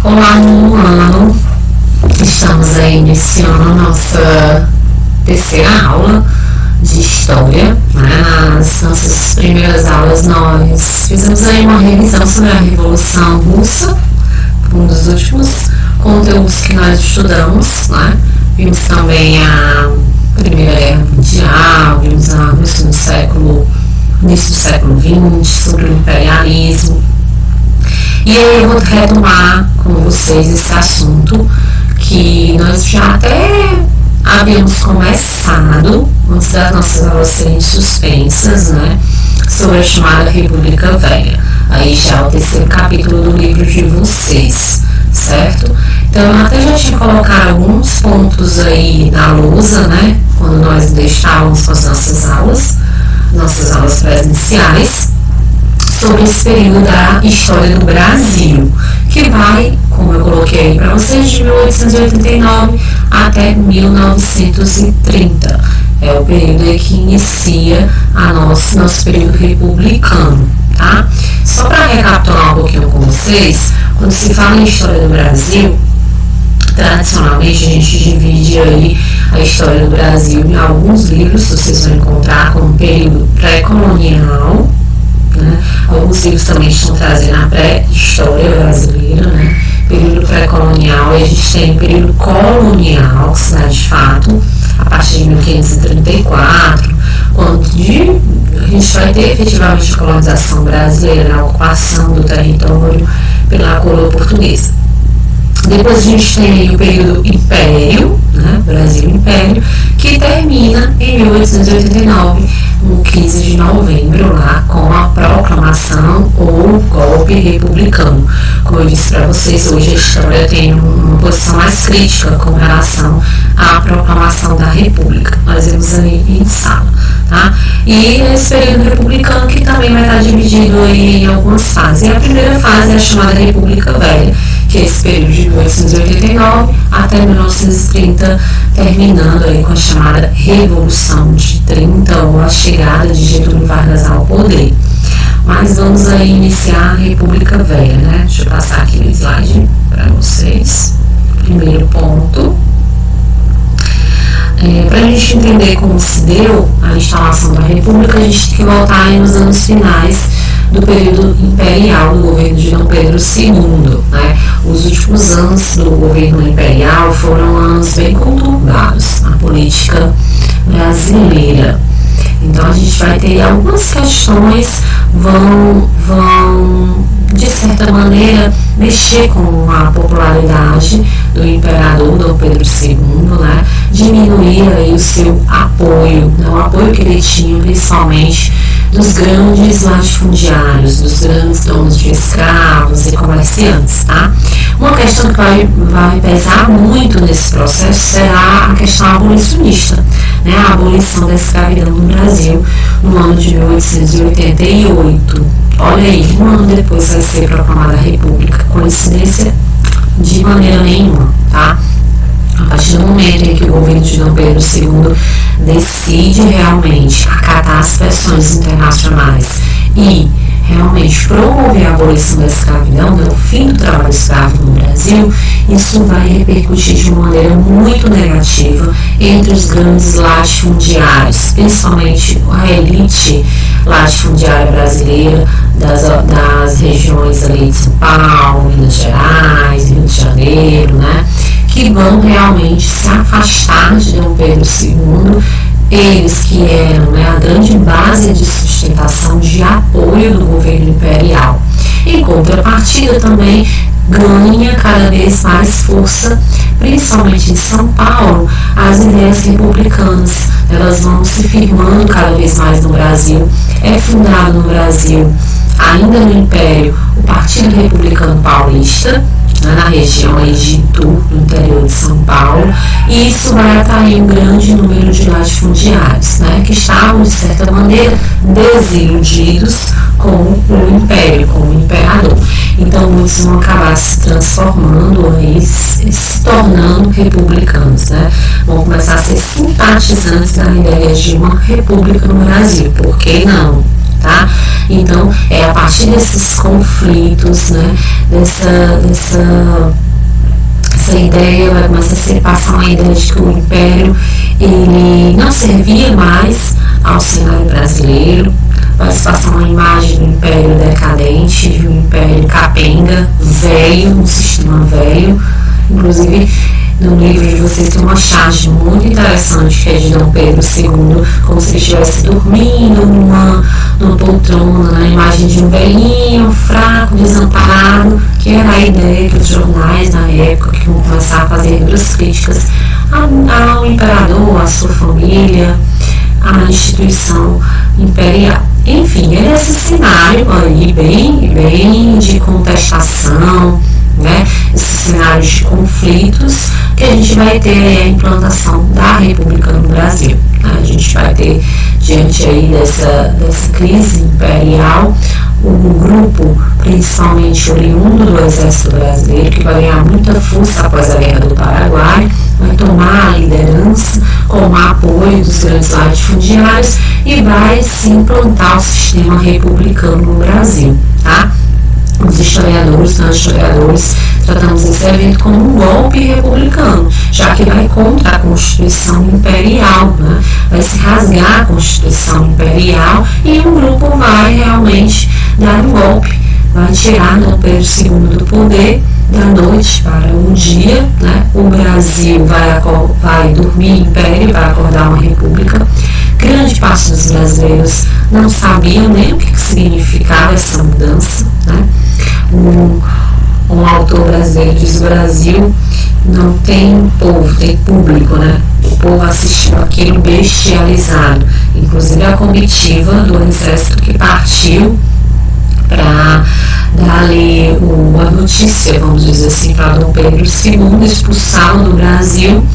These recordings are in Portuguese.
Olá, nono ano. Estamos aí iniciando a nossa terceira aula de História. Nas nossas primeiras aulas nós fizemos aí uma revisão sobre a Revolução Russa, um dos últimos conteúdos que nós estudamos, né? Vimos também a Primeira Guerra Mundial, vimos a Rússia no início do século XX, sobre o imperialismo. E aí eu vou retomar com vocês esse assunto que nós já até havíamos começado, antes das nossas aulas serem suspensas, né, sobre a chamada República Velha. Aí já é o terceiro capítulo do livro de vocês, certo? Então eu até já tinha colocado alguns pontos aí na lousa, né, quando nós deixávamos com as nossas aulas presenciais, sobre esse período da história do Brasil, que vai, como eu coloquei aí para vocês, de 1889 até 1930. É o período aí que inicia nosso período republicano, tá? Só para recapitular um pouquinho com vocês, quando se fala em história do Brasil, tradicionalmente a gente divide aí a história do Brasil em alguns livros, vocês vão encontrar como período pré-colonial, né? Alguns livros também estão trazendo a pré-história brasileira, né? Período pré-colonial, e a gente tem o período colonial, que se dá de fato a partir de 1534, quando a gente vai ter efetivamente a colonização brasileira, a ocupação do território pela coroa portuguesa. Depois a gente tem o período Império, né? Brasil Império, que termina em 1889, no 15 de novembro, lá com a proclamação ou golpe republicano. Como eu disse para vocês, hoje a história tem uma posição mais crítica com relação à proclamação da República. Nós vemos aí em sala, tá? E esse período republicano que também vai estar dividido aí em algumas fases. E a primeira fase é a chamada República Velha, que é esse período de 1889 até 1930, terminando aí com a chamada Revolução de 30, ou a chegada de Getúlio Vargas ao poder. Mas vamos aí iniciar a República Velha, né? Deixa eu passar aqui o slide para vocês. Primeiro ponto. Para a gente entender como se deu a instalação da República, a gente tem que voltar aí nos anos finais do período imperial do governo de Dom Pedro II, né? Os últimos anos do governo imperial foram anos bem conturbados na política brasileira. Então a gente vai ter algumas questões vão de certa maneira mexer com a popularidade do imperador Dom Pedro II, né? Diminuir aí o seu apoio, né? O apoio que ele tinha principalmente dos grandes latifundiários, dos grandes donos de escravos e comerciantes, tá? Uma questão que vai pesar muito nesse processo será a questão abolicionista, né? A abolição da escravidão no Brasil no ano de 1888. Olha aí, um ano depois vai ser proclamada a República. Coincidência? De maneira nenhuma, tá? A partir do momento em que o governo de Dom Pedro II decide realmente acatar as pressões internacionais e realmente promover a abolição da escravidão, o fim do trabalho escravo no Brasil, isso vai repercutir de uma maneira muito negativa entre os grandes latifundiários, principalmente a elite latifundiária brasileira das regiões ali de São Paulo, Minas Gerais, Rio de Janeiro, né? Que vão realmente se afastar de Dom Pedro II, eles que eram, né, a grande base de sustentação, de apoio do governo imperial. Em contrapartida também ganha cada vez mais força, principalmente em São Paulo, as ideias republicanas. Elas vão se firmando cada vez mais no Brasil. É fundado no Brasil, ainda no Império, o Partido Republicano Paulista, na região aí de Itu, no interior de São Paulo, e isso vai atrair um grande número de latifundiários, né, que estavam, de certa maneira, desiludidos com o Império, com o Imperador. Então, muitos vão acabar se transformando aí, se tornando republicanos, né, vão começar a ser simpatizantes da ideia de uma república no Brasil. Por que não? tá? Então, a partir desses conflitos, né, dessa ideia, vai começar a se passar uma ideia de que o Império, ele não servia mais ao cenário brasileiro, vai se passar uma imagem do Império decadente, de um Império capenga, velho, um sistema velho. Inclusive, no livro de vocês tem uma charge muito interessante que é de Dom Pedro II, como se ele estivesse dormindo numa poltrona, na imagem de um velhinho, fraco, desamparado, que era a ideia que os jornais na época que vão começar a fazer duras críticas ao imperador, à sua família, à instituição imperial. Enfim, é esse cenário aí bem de contestação, né? Esses cenários de conflitos que a gente vai ter a implantação da República no Brasil, né? A gente vai ter, diante aí dessa crise imperial, um grupo, principalmente oriundo do Exército Brasileiro, que vai ganhar muita força após a Guerra do Paraguai, vai tomar a liderança com o apoio dos grandes latifundiários e vai se implantar o sistema republicano no Brasil, tá? Os historiadores, nós historiadores, tratamos esse evento como um golpe republicano, já que vai contra a Constituição Imperial, né? Vai se rasgar a Constituição Imperial e um grupo vai realmente dar um golpe, vai tirar Dom Pedro II do poder da noite para um dia, né? O Brasil vai dormir em império, vai acordar uma república. Grande parte dos brasileiros não sabiam nem o que significava essa mudança, né? Um autor brasileiro diz: o Brasil não tem povo, tem público, né? O povo assistiu aquilo bestializado, inclusive a comitiva do exército que partiu para dar ali uma notícia, vamos dizer assim, para Dom Pedro II expulsá-lo do Brasil.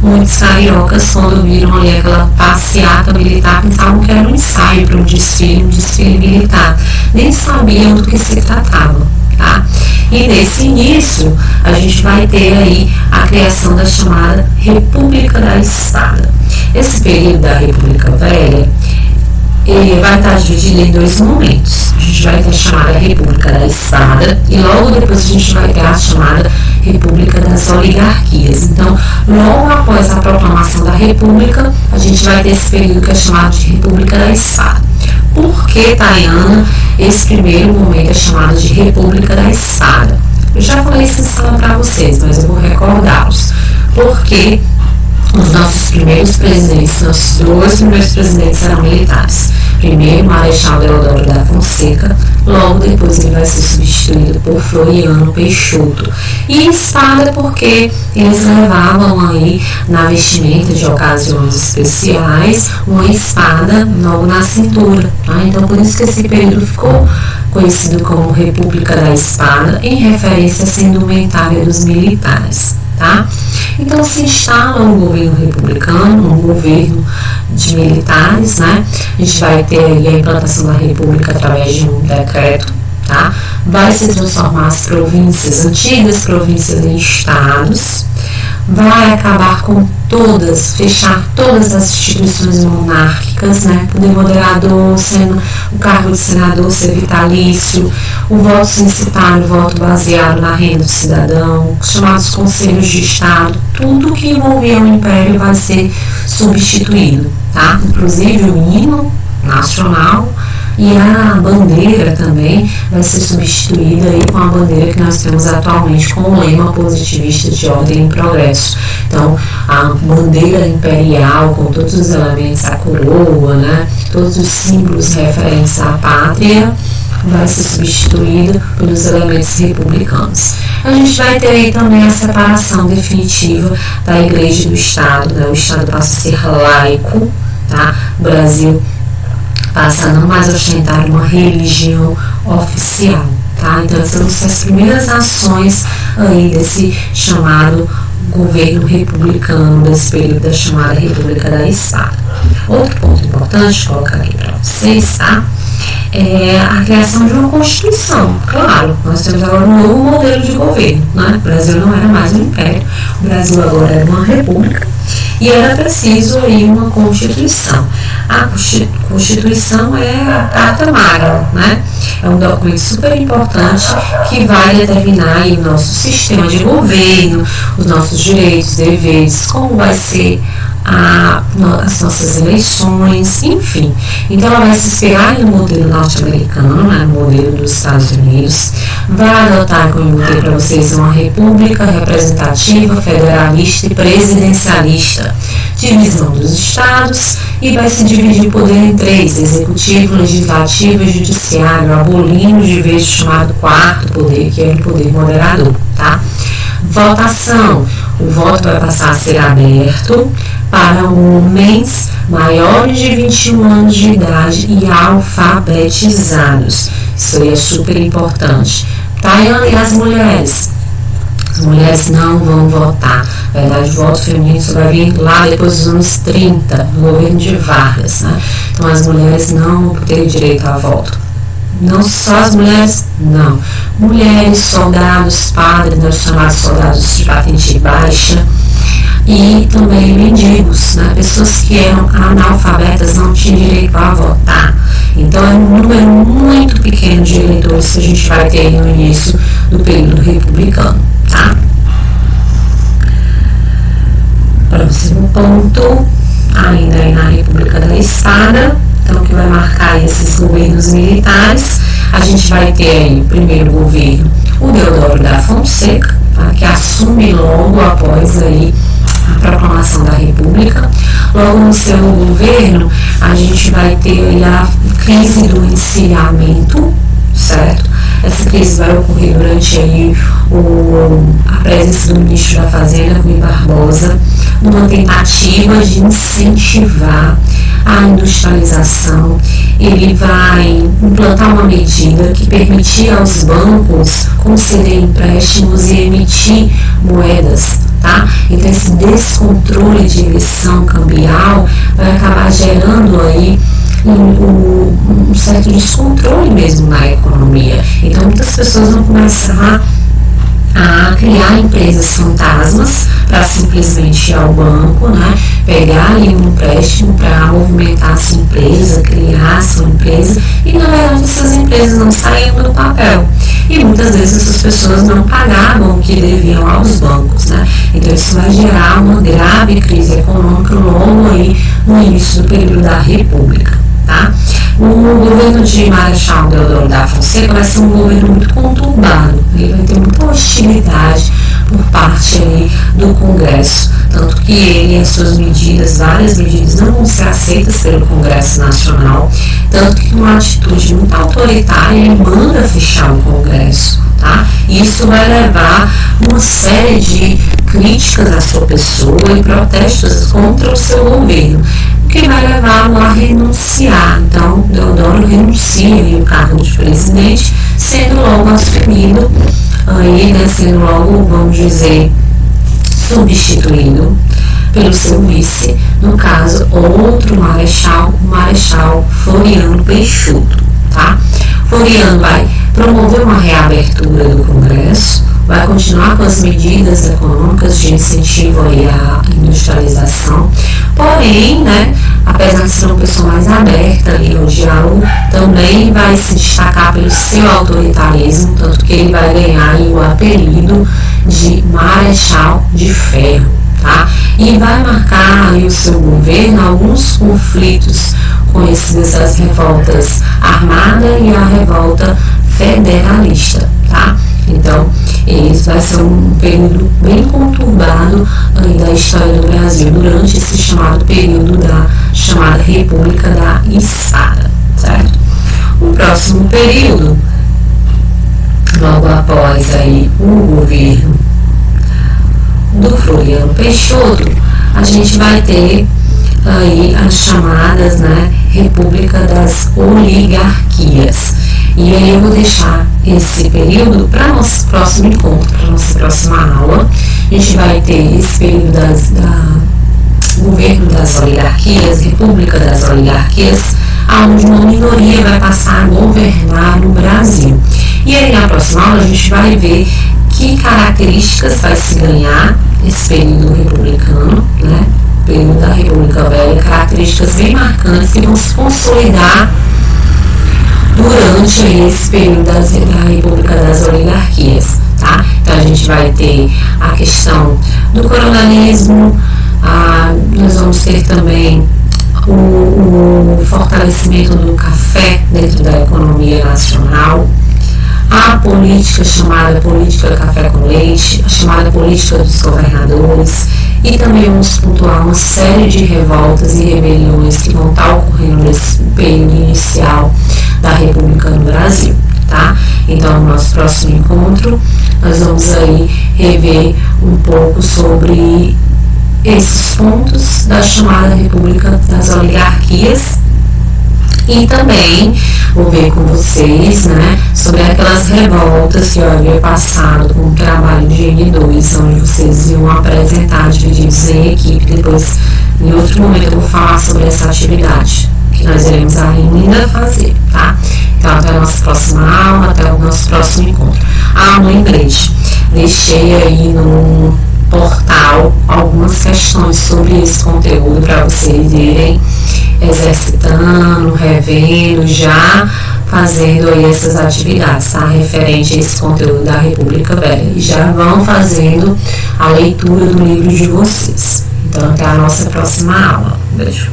Muitos cariocas, quando viram ali aquela passeata militar, pensavam que era um ensaio para um desfile militar, nem sabiam do que se tratava, tá? E nesse início, a gente vai ter aí a criação da chamada República da Espada. Esse período da República Velha vai estar dividido em dois momentos. A gente vai ter a chamada República da Espada e logo depois a gente vai ter a chamada República das Oligarquias. Então, logo após a proclamação da República, a gente vai ter esse período que é chamado de República da Espada. Por que, Tayana, esse primeiro momento é chamado de República da Espada? Eu já falei essa história para vocês, mas eu vou recordá-los. Porque os nossos primeiros presidentes, nossos dois primeiros presidentes eram militares. Primeiro, Marechal Deodoro da Fonseca, logo depois ele vai ser substituído por Floriano Peixoto. E espada porque eles levavam aí na vestimenta de ocasiões especiais uma espada logo na cintura, tá? Então por isso que esse período ficou conhecido como República da Espada, em referência à essa indumentária dos militares, tá? Então se instala um governo republicano, um governo de militares, né? A gente vai ter aí a implantação da República através de um decreto, tá? Vai se transformar as províncias, antigas províncias em estados, vai acabar com fechar todas as instituições monárquicas, né? Poder moderador, sendo o cargo de senador ser vitalício, o voto censitário, o voto baseado na renda do cidadão, os chamados conselhos de estado, tudo que envolvia o império vai ser substituído, tá? Inclusive o hino nacional e a bandeira também vai ser substituída aí com a bandeira que nós temos atualmente com o lema positivista de ordem e progresso. Então, a bandeira imperial com todos os elementos, a coroa, né, todos os símbolos referentes à pátria, vai ser substituída pelos elementos republicanos. A gente vai ter aí também a separação definitiva da Igreja e do Estado, né? O Estado passa a ser laico, tá? O Brasil passa a não mais ostentar uma religião oficial, tá? Então essas são as primeiras ações aí desse chamado governo republicano, desse período da chamada República da Espada. Outro ponto importante, colocar aqui para vocês, tá? É a criação de uma Constituição. Claro, nós temos agora um novo modelo de governo, né? O Brasil não era mais um império, o Brasil agora era uma república. e era preciso aí uma Constituição. A Constituição é a Carta Magna, né? É um documento super importante que vai determinar aí o nosso sistema de governo, os nossos direitos, deveres, como vai ser as nossas eleições, enfim. Então ela vai se inspirar no modelo norte-americano, né, no modelo dos Estados Unidos, vai adotar, como eu mostrei para vocês, uma república representativa, federalista e presidencialista, divisão dos estados, e vai se dividir o poder em três: executivo, legislativo e judiciário, abolindo de vez o chamado quarto poder, que é o poder moderador, tá? Votação: o voto vai passar a ser aberto para homens maiores de 21 anos de idade e alfabetizados. Isso aí é super importante. Tayane, e as mulheres? As mulheres não vão votar. Na verdade, o voto feminino só vai vir lá depois dos anos 30, no governo de Vargas, né? Então, as mulheres não vão ter direito a voto. Não só as mulheres, não. Mulheres, soldados, padres, né, os chamados soldados de patente baixa, e também mendigos, né, pessoas que eram analfabetas, não tinham direito a votar. Então é um número muito pequeno de eleitores que a gente vai ter no início do período republicano, tá? Próximo ponto, ainda aí na República da Espada. Então, que vai marcar esses governos militares, a gente vai ter aí o primeiro governo, o Deodoro da Fonseca, tá, que assume logo após aí a proclamação da República. Logo no seu governo, a gente vai ter aí a crise do encilhamento, certo? Essa crise vai ocorrer durante aí a presença do ministro da Fazenda, Rui Barbosa, numa tentativa de incentivar a industrialização. Ele vai implantar uma medida que permitia aos bancos conceder empréstimos e emitir moedas, tá? Então esse descontrole de emissão cambial vai acabar gerando aí um certo descontrole mesmo na economia. Então muitas pessoas vão começar a criar empresas fantasmas para simplesmente ir ao banco, né, pegar ali um empréstimo para movimentar a sua empresa, criar a sua empresa, e na verdade essas empresas não saíam do papel. E muitas vezes essas pessoas não pagavam o que deviam aos bancos, né? Então isso vai gerar uma grave crise econômica logo aí no início do período da República, tá? O governo de Marechal Deodoro da Fonseca vai ser um governo muito conturbado, ele vai ter muita hostilidade por parte aí do Congresso, tanto que ele e as suas medidas, várias medidas, não vão ser aceitas pelo Congresso Nacional, tanto que uma atitude muito autoritária, ele manda fechar o Congresso, tá? E isso vai levar uma série de críticas à sua pessoa e protestos contra o seu governo, que vai levá-lo a renunciar. Então, Deodoro renuncia ao cargo de presidente, sendo logo assumido, aí, né, sendo logo, vamos dizer, substituído pelo seu vice, no caso, outro marechal, o Marechal Floriano Peixoto, tá? Floriano vai promover uma reabertura do Congresso, vai continuar com as medidas econômicas de incentivo aí à industrialização, porém, né, apesar de ser uma pessoa mais aberta ali ao diálogo, também vai se destacar pelo seu autoritarismo, tanto que ele vai ganhar aí o apelido de Marechal de Ferro, tá? E vai marcar aí o seu governo alguns conflitos conhecidos, as revoltas armada e a revolta federalista, tá? Então, esse vai ser um período bem conturbado da história do Brasil, durante esse chamado período da chamada República da Espada, certo? O próximo período, logo após aí o governo do Floriano Peixoto, a gente vai ter aí as chamadas, né, República das Oligarquias. E aí eu vou deixar esse período para nosso próximo encontro, para nossa próxima aula. A gente vai ter esse período governo das oligarquias, República das Oligarquias, onde uma minoria vai passar a governar no Brasil. E aí na próxima aula a gente vai ver que características vai se ganhar esse período republicano, né, período da República Velha, características bem marcantes que vão se consolidar durante esse período da República das Oligarquias, tá? Então a gente vai ter a questão do coronelismo, nós vamos ter também o fortalecimento do café dentro da economia nacional, a política chamada política café com leite, a chamada política dos governadores, e também vamos pontuar uma série de revoltas e rebeliões que vão estar ocorrendo nesse período inicial da República no Brasil, tá? Então, no nosso próximo encontro, nós vamos aí rever um pouco sobre esses pontos da chamada República das Oligarquias, e também vou ver com vocês, né, sobre aquelas revoltas que eu havia passado com o trabalho de N2, onde vocês iam apresentar divididos em equipe. Depois, em outro momento, eu vou falar sobre essa atividade que nós iremos ainda fazer, tá? Então, até a nossa próxima aula, até o nosso próximo encontro. Um lembrete, deixei aí no portal algumas questões sobre esse conteúdo para vocês irem exercitando, revendo, já fazendo aí essas atividades, tá? Referente a esse conteúdo da República Velha. E já vão fazendo a leitura do livro de vocês. Então, até a nossa próxima aula. Beijo.